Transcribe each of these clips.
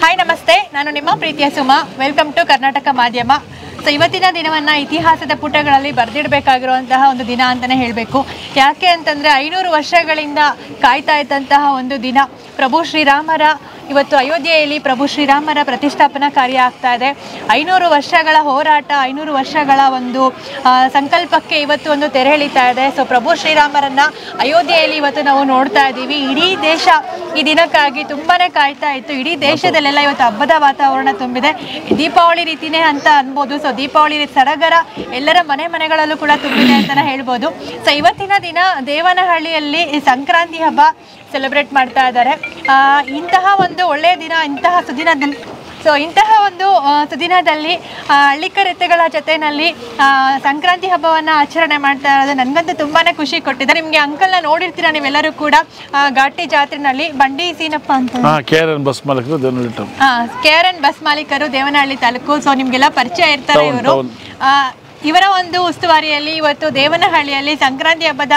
Hi ನಮಸ್ತೆ, ನಾನು ನಿಮ್ಮ ಪ್ರೀತಿಯ ಸುಮಾ. ವೆಲ್ಕಮ್ ಟು ಕರ್ನಾಟಕ ಮಾಧ್ಯಮ. ಸೊ ಇವತ್ತಿನ ದಿನವನ್ನು ಇತಿಹಾಸದ ಪುಟಗಳಲ್ಲಿ ಬರೆದಿಡಬೇಕಾಗಿರುವಂತಹ ಒಂದು ದಿನ ಅಂತಲೇ ಹೇಳಬೇಕು. ಯಾಕೆ ಅಂತಂದರೆ 500 ವರ್ಷಗಳಿಂದ ಕಾಯ್ತಾ ಇದ್ದಂತಹ ಒಂದು ದಿನ. ಪ್ರಭು ಶ್ರೀರಾಮರ ಇವತ್ತು ಅಯೋಧ್ಯೆಯಲ್ಲಿ ಪ್ರಭು ಶ್ರೀರಾಮರ ಪ್ರತಿಷ್ಠಾಪನಾ ಕಾರ್ಯ ಆಗ್ತಾ ಇದೆ. 500 ವರ್ಷಗಳ ಹೋರಾಟ, 500 ವರ್ಷಗಳ ಒಂದು ಸಂಕಲ್ಪಕ್ಕೆ ಇವತ್ತು ಒಂದು ತೆರೆ ಎಳೀತಾ ಇದೆ. ಸೊ ಪ್ರಭು ಶ್ರೀರಾಮರನ್ನು ಅಯೋಧ್ಯೆಯಲ್ಲಿ ಇವತ್ತು ನಾವು ನೋಡ್ತಾ ಇದ್ದೀವಿ. ಇಡೀ ದೇಶ ಈ ದಿನಕ್ಕಾಗಿ ತುಂಬಾ ಕಾಯ್ತಾ ಇತ್ತು. ಇಡೀ ದೇಶದಲ್ಲೆಲ್ಲ ಇವತ್ತು ಹಬ್ಬದ ವಾತಾವರಣ ತುಂಬಿದೆ. ದೀಪಾವಳಿ ರೀತಿಯೇ ಅಂತ ಅನ್ಬೋದು. ಸೊ ದೀಪಾವಳಿ ಸಡಗರ ಎಲ್ಲರ ಮನೆಗಳಲ್ಲೂ ಕೂಡ ತುಂಬಿದೆ ಅಂತಲೇ ಹೇಳ್ಬೋದು. ಸೊ ಇವತ್ತಿನ ದಿನ ದೇವನಹಳ್ಳಿಯಲ್ಲಿ ಸಂಕ್ರಾಂತಿ ಹಬ್ಬ ಸೆಲೆಬ್ರೇಟ್ ಮಾಡ್ತಾ ಇದ್ದಾರೆ. ಇಂತಹ ಒಂದು ಒಳ್ಳೆಯ ದಿನ, ಇಂತಹ ಸುದಿನದಲ್ಲಿ ಹಳ್ಳಿಕರೆತೆಗಳ ಜೊತೆಯಲ್ಲಿ ಸಂಕ್ರಾಂತಿ ಹಬ್ಬವನ್ನು ಆಚರಣೆ ಮಾಡ್ತಾ ಇರೋದು ನನಗಂತೂ ತುಂಬಾ ಖುಷಿ ಕೊಟ್ಟಿದೆ. ನಿಮಗೆ ಅಂಕಲ್ನ ನೋಡಿರ್ತೀರಾ ನೀವೆಲ್ಲರೂ ಕೂಡ ಘಾಟಿ ಜಾತ್ರೆನಲ್ಲಿ. ಬಂಡಿ ಸೀನಪ್ಪ ಅಂತ KRN ಬಸ್ ಮಾಲೀಕರು ದೇವನಹಳ್ಳಿ ತಾಲೂಕು. ಸೊ ನಿಮಗೆಲ್ಲ ಪರಿಚಯ ಇರ್ತಾರೆ ಇವರು. ಇವರ ಒಂದು ಉಸ್ತುವಾರಿಯಲ್ಲಿ ಇವತ್ತು ದೇವನಹಳ್ಳಿಯಲ್ಲಿ ಸಂಕ್ರಾಂತಿ ಹಬ್ಬದ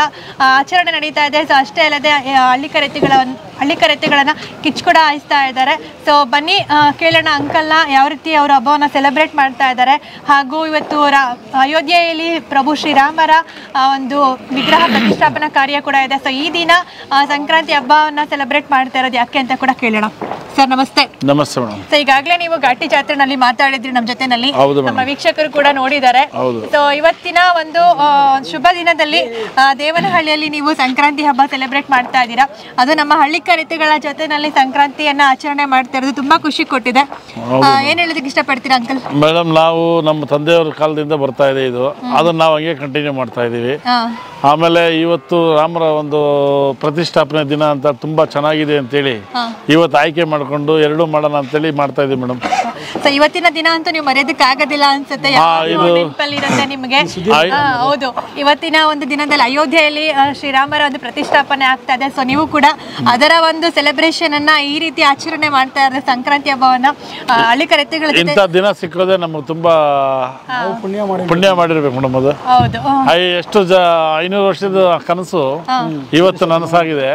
ಆಚರಣೆ ನಡೀತಾ ಇದೆ. ಸೊ ಅಷ್ಟೇ ಅಲ್ಲದೆ ಹಳ್ಳಿಕರೆತೆಗಳನ್ನು ಕಿಚ್ಚು ಕೂಡ ಹಾಯಿಸ್ತಾ ಇದ್ದಾರೆ. ಸೊ ಬನ್ನಿ ಕೇಳೋಣ ಅಂಕಲ್ನ ಯಾವ ರೀತಿ ಅವರ ಹಬ್ಬವನ್ನು ಸೆಲೆಬ್ರೇಟ್ ಮಾಡ್ತಾ ಇದ್ದಾರೆ. ಹಾಗೂ ಇವತ್ತು ಅಯೋಧ್ಯೆಯಲ್ಲಿ ಪ್ರಭು ಶ್ರೀರಾಮರ ಒಂದು ವಿಗ್ರಹ ಪ್ರತಿಷ್ಠಾಪನಾ ಕಾರ್ಯ ಕೂಡ ಇದೆ. ಸೊ ಈ ದಿನ ಸಂಕ್ರಾಂತಿ ಹಬ್ಬವನ್ನು ಸೆಲೆಬ್ರೇಟ್ ಮಾಡ್ತಾ ಇರೋದು ಯಾಕೆ ಅಂತ ಕೂಡ ಕೇಳೋಣ. ಸರ್ ನಮಸ್ತೆ. ನಮಸ್ತೆ ಮೇಡಮ್. ಸೊ ಈಗಾಗಲೇ ನೀವು ಘಾಟಿ ಜಾತ್ರೆನಲ್ಲಿ ಮಾತಾಡಿದ್ರಿ ನಮ್ಮ ಜೊತೆನಲ್ಲಿ, ನಮ್ಮ ವೀಕ್ಷಕರು ಕೂಡ ನೋಡಿದ್ದಾರೆ. ಸೊ ಇವತ್ತಿನ ಒಂದು ಶುಭ ದಿನದಲ್ಲಿ ದೇವನಹಳ್ಳಿಯಲ್ಲಿ ನೀವು ಸಂಕ್ರಾಂತಿ ಹಬ್ಬ ಸೆಲೆಬ್ರೇಟ್ ಮಾಡ್ತಾ ಇದ್ದೀರಾ. ಅದು ನಮ್ಮ ಹಳ್ಳಿಕರೆತೆಗಳ ಜೊತೆನಲ್ಲಿ ಸಂಕ್ರಾಂತಿಯನ್ನ ಆಚರಣೆ ಮಾಡ್ತಾ ಇರೋದು ತುಂಬಾ ಖುಷಿ ಕೊಟ್ಟಿದೆ. ಏನ್ ಹೇಳೋದಕ್ಕೆ ಇಷ್ಟಪಡ್ತೀರಾ ಅಂಕಲ್? ಮೇಡಮ್, ನಾವು ನಮ್ಮ ತಂದೆಯವರ ಕಾಲದಿಂದ ಬರ್ತಾ ಇದೆ ಇದು. ಅದನ್ನ ನಾವು ಹಂಗೆ ಕಂಟಿನ್ಯೂ ಮಾಡ್ತಾ ಇದೀವಿ. ಆಮೇಲೆ ಇವತ್ತು ರಾಮರ ಒಂದು ಪ್ರತಿಷ್ಠಾಪನೆ ದಿನ ಅಂತ ತುಂಬಾ ಚೆನ್ನಾಗಿದೆ ಅಂತೇಳಿ ಇವತ್ತು ಆಯ್ಕೆ ಮಾಡ್ಕೊಂಡು ಎರಡೂ ಮಾಡೋಣ ಅಂತೇಳಿ ಮಾಡ್ತಾ ಇದೀವಿ ಮೇಡಮ್. ಸೊ ಇವತ್ತಿನ ದಿನ ಅಂತೂ ನೀವು ಮರೆಯೋದಕ್ಕೆ ಆಗೋದಿಲ್ಲ ಅನ್ಸುತ್ತೆ. ನೆನಪಲ್ಲಿರುತ್ತೆ ನಿಮಗೆ. ಹೌದು, ಇವತ್ತಿನ ಒಂದು ದಿನದಲ್ಲಿ ಅಯೋಧ್ಯೆಯಲ್ಲಿ ಶ್ರೀರಾಮರ ಒಂದು ಪ್ರತಿಷ್ಠಾಪನೆ ಆಗ್ತಾ ಇದೆ. ಸೊ ನೀವು ಕೂಡ ಅದರ ಒಂದು ಸೆಲೆಬ್ರೇಷನ್ ಅನ್ನ ಈ ರೀತಿ ಆಚರಣೆ ಮಾಡ್ತಾ ಇದ್ದಾರೆ ಸಂಕ್ರಾಂತಿ ಹಬ್ಬವನ್ನ. ಹಳ್ಳಿಕರೆತೆಗಳ ಇಂಥ ದಿನ ಸಿಕ್ಕೋದೆ ನಮಗೆ ತುಂಬಾ ಪುಣ್ಯ ಮಾಡಿರ್ಬೇಕು ಮೇಡಮ್. ಅದು ಎಷ್ಟು 500 ವರ್ಷದ ಕನಸು ಇವತ್ತು ನನಸಾಗಿದೆ.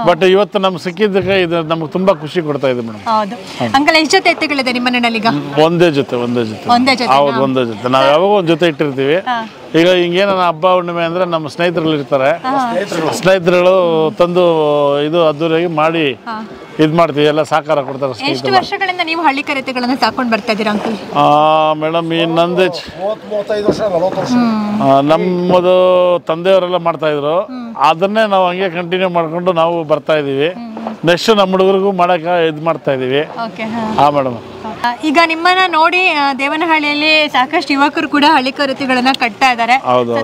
ಬಟ್ ಇವತ್ತು ನಮ್ಗೆ ಸಿಕ್ಕಿದ್ದಕ್ಕೆ ಇದು ನಮ್ಗೆ ತುಂಬಾ ಖುಷಿ ಕೊಡ್ತಾ ಇದೆ ಮೇಡಮ್. ಹೌದು ಅಂಕಲ್, ಎಷ್ಟು ಜೊತೆ ಎತ್ತುಗಳಿದೆ ನಿಮ್ಮ ಮನೆಯಲ್ಲಿ ಈಗ? ಒಂದೇ ಜೊತೆ. ಹೌದು, ಒಂದೇ ಜೊತೆ. ನಾವು ಯಾವಾಗ ಒಂದ್ ಜೊತೆ ಇಟ್ಟಿರ್ತೀವಿ. ಈಗ ಹಿಂಗೇನ ಹಬ್ಬ ಹುಣ್ಣಿಮೆ ಅಂದ್ರೆ ನಮ್ಮ ಸ್ನೇಹಿತರಲ್ಲಿ ಇರ್ತಾರೆ. ಸ್ನೇಹಿತರುಗಳು ತಂದು ಇದು ಅದ್ದೂರಿಯಾಗಿ ಮಾಡಿ ಇದ್ ಮಾಡ್ತೀವಿ, ಎಲ್ಲ ಸಹಕಾರ ಕೊಡ್ತಾರೆ. ಎಷ್ಟು ವರ್ಷಗಳಿಂದ ನೀವು ಹಳ್ಳಿಕರೆತೆಗಳನ್ನು ಸಾಕೊಂಡು ಬರ್ತಾ ಇದ್ದೀರಾ ಅಂಕಲ್? ಮೇಡಮ್, ಈ ನಂದು 35 ವರ್ಷ 40 ವರ್ಷ ನಮ್ಮದು ತಂದೆಯವರೆಲ್ಲ ಮಾಡ್ತಾ ಇದ್ರು. ಅದನ್ನೇ ನಾವು ಹಂಗೆ ಕಂಟಿನ್ಯೂ ಮಾಡ್ಕೊಂಡು ನಾವು ಬರ್ತಾ ಇದೀವಿ. ನೆಕ್ಸ್ಟ್ ನಮ್ಮ ಹುಡುಗರಿಗೂ ಮಾಡಕ್ಕೆ ಇದು ಮಾಡ್ತಾ ಇದೀವಿ. ಮೇಡಮ್, ಈಗ ನಿಮ್ಮನ್ನ ನೋಡಿ ದೇವನಹಳ್ಳಿಯಲ್ಲಿ ಸಾಕಷ್ಟು ಯುವಕರು ಕೂಡ ಹಳ್ಳಿಕರೆತೆಗಳನ್ನ ಕಟ್ತಾ ಇದ್ದಾರೆ.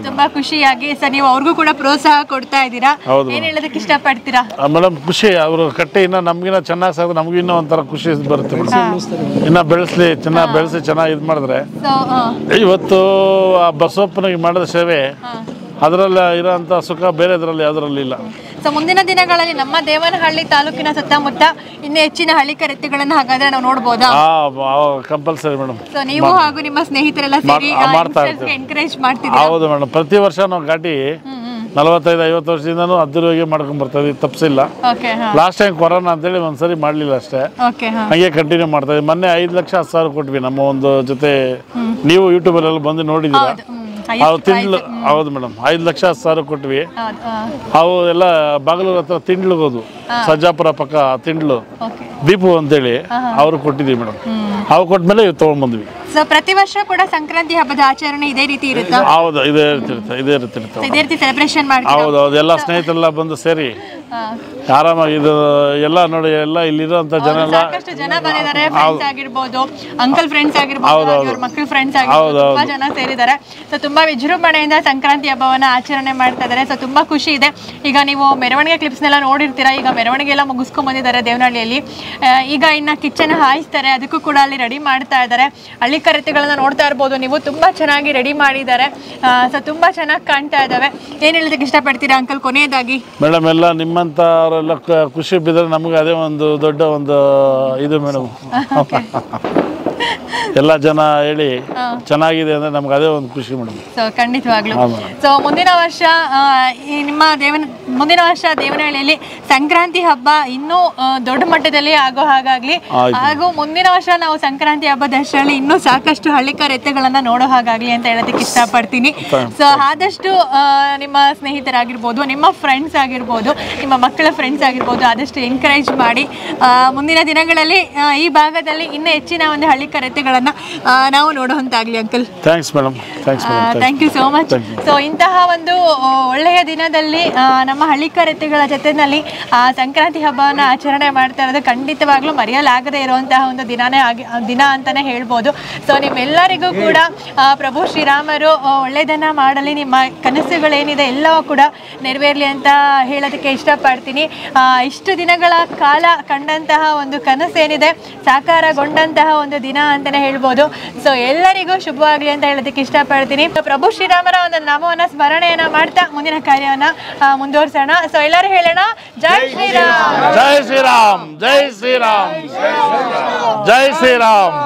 ತುಂಬಾ ಖುಷಿಯಾಗಿ ಸರ್ ನೀವು ಅವ್ರಿಗೂ ಕೂಡ ಪ್ರೋತ್ಸಾಹ ಕೊಡ್ತಾ ಇದ್ದೀರಾ. ಏನ್ ಹೇಳೋದಕ್ಕೆ ಇಷ್ಟಪಡ್ತೀರಾ? ಮೇಡಮ್, ಖುಷಿ. ಅವರು ಕಟ್ಟಿ ಇನ್ನ ನಮ್ಗಿನ್ನ ಚೆನ್ನಾಗಿ ಸಾಕಿದ್ರೆ ನಮಗೂ ಇನ್ನೂ ಒಂಥರ ಖುಷಿ ಬರುತ್ತೆ. ಇನ್ನ ಬೆಳೆಸಿ ಚೆನ್ನಾಗಿ ಇದು ಮಾಡಿದ್ರೆ. ಇವತ್ತು ಆ ಬಸವಪ್ಪನಿಗೆ ಮಾಡಿದ ಸೇವೆ, ಅದರಲ್ಲಿ ಇರೋಂಥ ಸುಖ ಬೇರೆ ಇದರಲ್ಲಿ ಯಾವುದರಲ್ಲಿ ಇಲ್ಲ. ಸೊ ಮುಂದಿನ ದಿನಗಳಲ್ಲಿ ನಮ್ಮ ದೇವನಹಳ್ಳಿ ತಾಲೂಕಿನ ಸುತ್ತಮುತ್ತ ಇನ್ನೂ ಹೆಚ್ಚಿನ ಹಳ್ಳಿಕರೆತೆಗಳನ್ನು ಹಾಗಾದ್ರೆ ನಾವು ನೋಡ್ಬೋದಾ? Compulsory madam. ಸೊ ನೀವು ಹಾಗೂ ನಿಮ್ಮ ಸ್ನೇಹಿತರೆಲ್ಲ ಸೇರಿ ಎನ್ಕರೇಜ್ ಮಾಡ್ತಿದ್ದೀರಾ? ಹೌದು ಮೇಡಮ್. ಪ್ರತಿ ವರ್ಷ ನಾವು ಘಾಟಿ 45-50 ವರ್ಷದಿಂದನೂ ಅದ್ದೂರಿಯಾಗಿ ಮಾಡ್ಕೊಂಡ್ ಬರ್ತಾ ಇದೀವಿ, ತಪ್ಪಿಸಿಲ್ಲ. ಲಾಸ್ಟ್ ಟೈಮ್ ಕೊರೋನಾ ಅಂತೇಳಿ ಒಂದ್ಸರಿ ಮಾಡ್ಲಿಲ್ಲ ಅಷ್ಟೇ, ಹಂಗೆ ಕಂಟಿನ್ಯೂ ಮಾಡ್ತಾ ಇದೀವಿ. ಮೊನ್ನೆ 5 ಲಕ್ಷ 10 ಸಾವಿರ ಕೊಟ್ವಿ ನಮ್ಮ ಒಂದು ಜೊತೆ. ನೀವು ಯೂಟ್ಯೂಬ್ ಅಲ್ಲೆಲ್ಲ ಬಂದು ನೋಡಿದ್ದೀರಾ. ಅವು ತಿಂಡ್ಲು. ಹೌದು ಮೇಡಮ್, 5 ಲಕ್ಷ 10 ಸಾವಿರ ಕೊಟ್ವಿ. ಅವು ಎಲ್ಲ ಬಾಗಲೂರು ಹತ್ರ ತಿಂಡ್ಲುಗೋದು, ಸಜ್ಜಾಪುರ ಪಕ್ಕ ತಿಂಡ್ಲು ದೀಪು ಅಂತೇಳಿ ಅವ್ರು ಕೊಟ್ಟಿದ್ದೀವಿ ಮೇಡಮ್. ಅವು ಕೊಟ್ಮೇಲೆ ಇವು ತಗೊಂಡ್ ಬಂದ್ವಿ. ಸೊ ಪ್ರತಿ ವರ್ಷ ಕೂಡ ಸಂಕ್ರಾಂತಿ ಹಬ್ಬದ ಆಚರಣೆ ಇದೇ ರೀತಿ ಇರುತ್ತೆ? ಹೌದು, ಇದೇ ರೀತಿ ಸೆಲೆಬ್ರೇಷನ್ ಮಾಡ್ತೀವಿ. ಹೌದೌದು, ಎಲ್ಲ ಸ್ನೇಹಿತರೆಲ್ಲ ಬಂದು ಸೇರಿ ಆರಾಮಾಗಿ ಇದು ಎಲ್ಲ ನೋಡಿ. ಎಲ್ಲ ಇಲ್ಲಿರುವಂತ ಜನ ಎಲ್ಲ ಸಾಕಷ್ಟು ಜನ ಬಂದಿದ್ದಾರೆ. ಫ್ರೆಂಡ್ಸ್ ಆಗಿರ್ಬೋದು, ಅಂಕಲ್ ಫ್ರೆಂಡ್ಸ್ ಆಗಿರ್ಬೋದು, ಅವ್ರ ಮಕ್ಕಳ ಫ್ರೆಂಡ್ಸ್ ಆಗಿರ್ಬೋದು, ತುಂಬಾ ಜನ ಸೇರಿದ್ದಾರೆ. ಸೊ ತುಂಬಾ ವಿಜೃಂಭಣೆಯಿಂದ ಸಂಕ್ರಾಂತಿ ಹಬ್ಬವನ್ನ ಆಚರಣೆ ಮಾಡ್ತಾ ಇದ್ದಾರೆ. ಸೊ ತುಂಬಾ ಖುಷಿ ಇದೆ. ಈಗ ನೀವು ಮೆರವಣಿಗೆ ಕ್ಲಿಪ್ಸ್ನೆಲ್ಲ ನೋಡಿರ್ತೀರಾ. ಈಗ ಮೆರವಣಿಗೆ ಎಲ್ಲ ಮುಗಿಸ್ಕೊಂಡ್ ಬಂದಿದ್ದಾರೆ ದೇವನಹಳ್ಳಿಯಲ್ಲಿ. ಈಗ ಇನ್ನ ಕಿಚನ್ ಹಾಯಿಸ್ತಾರೆ, ಅದಕ್ಕೂ ಕೂಡ ಅಲ್ಲಿ ರೆಡಿ ಮಾಡ್ತಾ ಇದ್ದಾರೆ. ಹಳ್ಳಿಕರೆತೆಗಳನ್ನ ನೋಡ್ತಾ ಇರ್ಬೋದು ನೀವು, ತುಂಬಾ ಚೆನ್ನಾಗಿ ರೆಡಿ ಮಾಡಿದ್ದಾರೆ. ಸೊ ತುಂಬಾ ಚೆನ್ನಾಗಿ ಕಾಣ್ತಾ ಇದಾವೆ. ಏನ್ ಹೇಳೋದಕ್ಕೆ ಇಷ್ಟಪಡ್ತೀರಾ ಅಂಕಲ್ ಕೊನೆಯದಾಗಿ? ಮೇಡಮ್, ಎಲ್ಲ ನಿಮ್ಮಂತ ಅವರೆಲ್ಲ ಖುಷಿ ಬಿದ್ದರೆ ನಮ್ಗೆ ಅದೇ ಒಂದು ದೊಡ್ಡ ಒಂದು ಇದು ಮೇಡಮ್. ಎಲ್ಲ ಜನ ಹೇಳಿ ಚೆನ್ನಾಗಿದೆ ಅಂದರೆ ನಮ್ಗೆ ಅದೇ ಒಂದು ಖುಷಿ ಮೇಡಮ್. ಸೊ ಖಂಡಿತವಾಗ್ಲು. ಸೊ ಮುಂದಿನ ವರ್ಷ ಮುಂದಿನ ವರ್ಷ ದೇವನಹಳ್ಳಿಯಲ್ಲಿ ಸಂಕ್ರಾಂತಿ ಹಬ್ಬ ಇನ್ನೂ ದೊಡ್ಡ ಮಟ್ಟದಲ್ಲಿ ಆಗೋ ಹಾಗಾಗ್ಲಿ, ಹಾಗೂ ಮುಂದಿನ ವರ್ಷ ನಾವು ಸಂಕ್ರಾಂತಿ ಹಬ್ಬದಷ್ಟರಲ್ಲಿ ಇನ್ನೂ ಸಾಕಷ್ಟು ಹಳ್ಳಿಕಾರ ಎತ್ತುಗಳನ್ನ ನೋಡೋ ಹಾಗಾಗ್ಲಿ ಅಂತ ಹೇಳೋದಕ್ಕೆ ಇಷ್ಟಪಡ್ತೀನಿ. ಸೊ ಆದಷ್ಟು ನಿಮ್ಮ ಸ್ನೇಹಿತರಾಗಿರ್ಬೋದು, ನಿಮ್ಮ ಫ್ರೆಂಡ್ಸ್ ಆಗಿರ್ಬೋದು, ನಿಮ್ಮ ಮಕ್ಕಳ ಫ್ರೆಂಡ್ಸ್ ಆಗಿರ್ಬೋದು, ಆದಷ್ಟು ಎನ್ಕರೇಜ್ ಮಾಡಿ ಮುಂದಿನ ದಿನಗಳಲ್ಲಿ ಈ ಭಾಗದಲ್ಲಿ ಇನ್ನೂ ಹೆಚ್ಚಿನ ಒಂದು ಹಳ್ಳಿಕಾರ ಎತ್ತುಗಳನ್ನ ನಾವು ನೋಡುವಂತಾಗ್ಲಿ uncle. Thanks madam. Thank you so much. So ಇಂತಹ ಒಂದು ಒಳ್ಳೆಯ ದಿನದಲ್ಲಿ ನಮ್ಮ ಹಳ್ಳಿಕಾರ ಎತ್ತುಗಳ ಜೊತೆಯಲ್ಲಿ ಸಂಕ್ರಾಂತಿ ಹಬ್ಬವನ್ನು ಆಚರಣೆ ಮಾಡ್ತಾ ಇರೋದು ಖಂಡಿತವಾಗ್ಲೂ ಮರೆಯಲಾಗದೇ ಇರುವಂತಹ ಒಂದು ದಿನ ಅಂತಾನೆ ಹೇಳ್ಬೋದು. ಸೊ ನಿಮ್ಮೆಲ್ಲರಿಗೂ ಕೂಡ ಪ್ರಭು ಶ್ರೀರಾಮರು ಒಳ್ಳೆಯದನ್ನ ಮಾಡಲಿ, ನಿಮ್ಮ ಕನಸುಗಳೇನಿದೆ ಎಲ್ಲವೂ ಕೂಡ ನೆರವೇರಲಿ ಅಂತ ಹೇಳೋದಕ್ಕೆ ಇಷ್ಟಪಡ್ತೀನಿ. ಇಷ್ಟು ದಿನಗಳ ಕಾಲ ಕಂಡಂತಹ ಒಂದು ಕನಸೇನಿದೆ ಸಾಕಾರಗೊಂಡಂತಹ ಒಂದು ದಿನ ಅಂತಾನೆ ಹೇಳ್ಬೋದು. ಸೊ ಎಲ್ಲರಿಗೂ ಶುಭವಾಗಲಿ ಅಂತ ಹೇಳೋದಕ್ಕೆ ಇಷ್ಟಪಡ್ತೀನಿ. ಪ್ರಭು ಶ್ರೀರಾಮರ ಒಂದು ನಾಮವನ್ನ ಸ್ಮರಣೆಯನ್ನ ಮಾಡ್ತಾ ಮುಂದಿನ ಕಾರ್ಯವನ್ನ ಮುಂದುವರಿಸೋಣ. ಸೊ ಎಲ್ಲರೂ ಹೇಳೋಣ, ಜೈ ಶ್ರೀರಾಮ್, ಜೈ ಶ್ರೀರಾಮ್, ಜೈ ಶ್ರೀರಾಮ್, ಜೈ ಶ್ರೀರಾಮ್.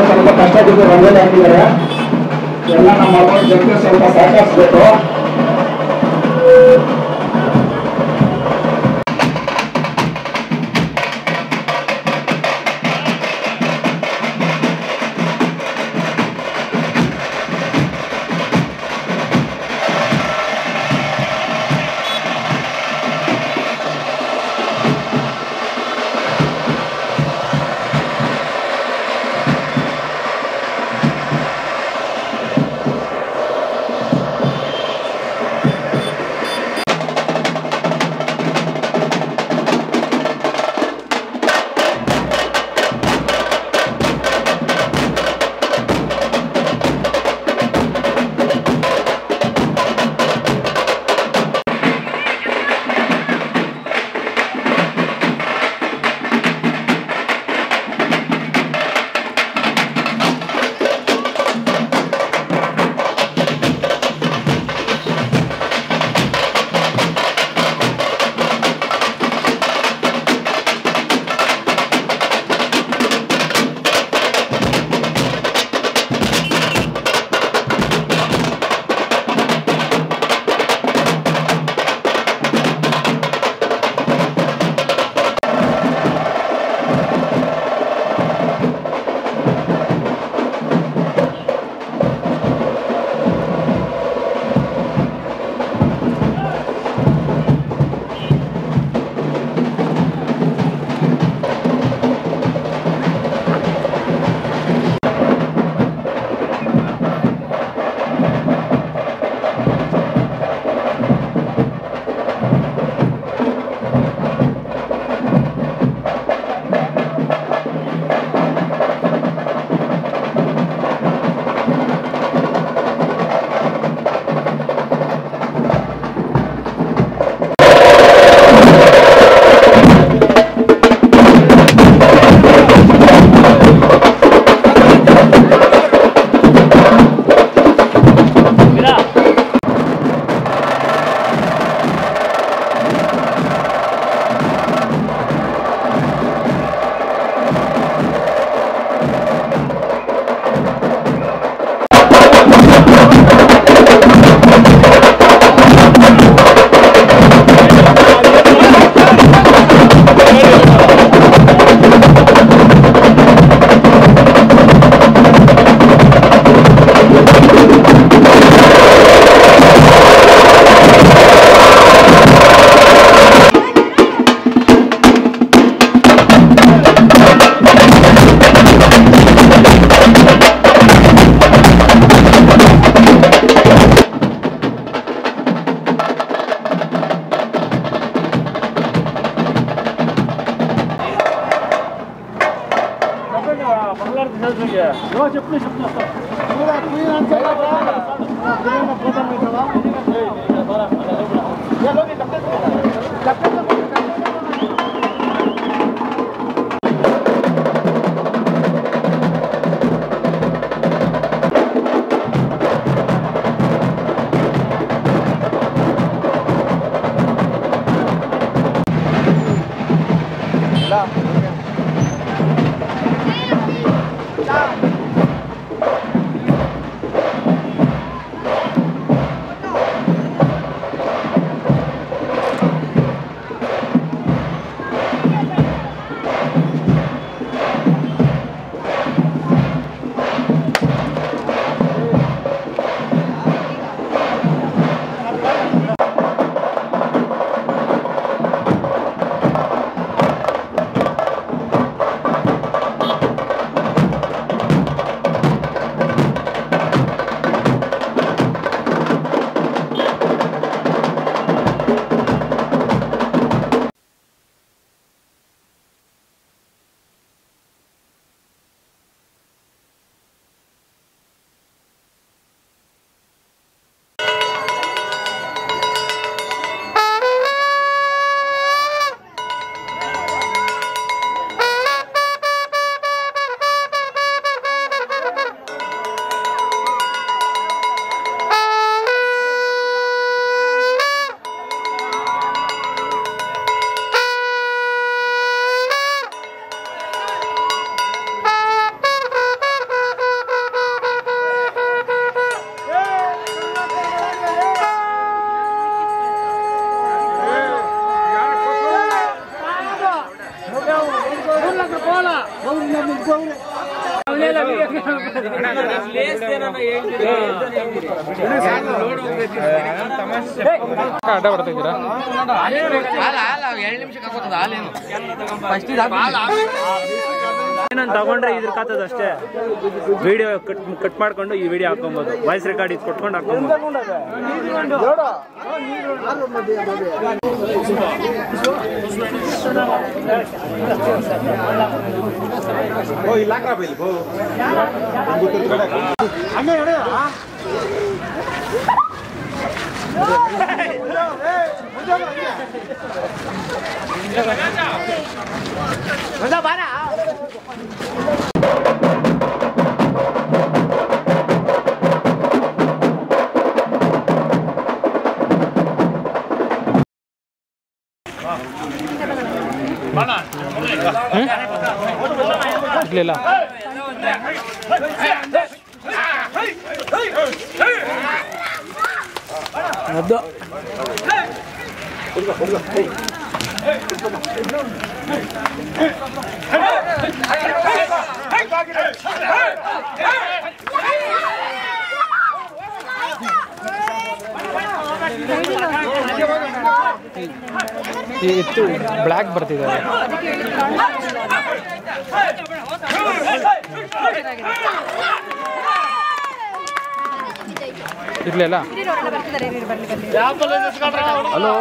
ಸ್ವಲ್ಪ ಕಷ್ಟದಿಂದ ರಂಗೋಲಿ ಹಾಕಿದ್ದಾರೆ. ಎಲ್ಲ ನಮ್ಮ ಜನತೆ ಸ್ವಲ್ಪ ಸಹಕರಿಸಬೇಕು. ಅಡ್ಡ ಬರ್ತಿದ್ದೀರಾ? ಏನಂತ ತಗೊಂಡ್ರೆ ಇದ್ರ ಕಾತದ ಅಷ್ಟೇ. ವಿಡಿಯೋ ಕಟ್ ಮಾಡ್ಕೊಂಡು ಈ ವಿಡಿಯೋ ಹಾಕೊಬಹುದು. ವಾಯ್ಸ್ ರೆಕಾರ್ಡ್ ಇದು ಕೊಟ್ಕೊಂಡು ಹಾಕೊಬಹುದು. ಇರ್ಲಿಲ್ಲ ಅದು ಇತ್ತು ಬ್ಲ್ಯಾಕ್ ಬರ್ತಿದೆ. ಇರ್ಲಿಲ್ಲ. ಹಲೋ.